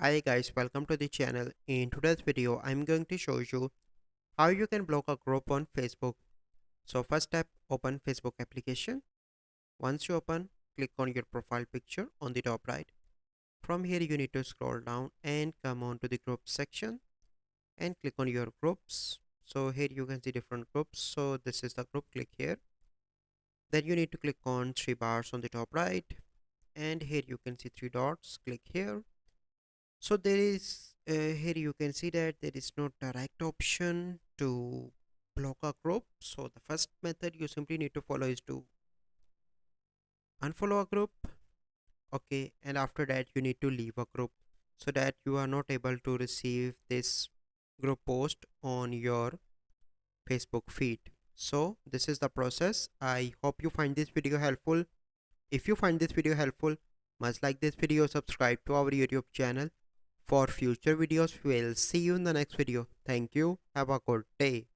Hi guys, welcome to the channel. In today's video, I'm going to show you how you can block a group on Facebook. So first step, open Facebook application. Once you open, click on your profile picture on the top right. From here, you need to scroll down and come on to the group section and click on your groups. So here you can see different groups. So this is the group, click here. Then you need to click on three bars on the top right. And here you can see three dots, click here. So there is here you can see that there is no direct option to block a group. So the first method you simply need to follow is to unfollow a group. Okay, and after that you need to leave a group so that you are not able to receive this group post on your Facebook feed. So this is the process. I hope you find this video helpful. If you find this video helpful, must like this video, subscribe to our YouTube channel for future videos. We'll see you in the next video. Thank you. Have a good day.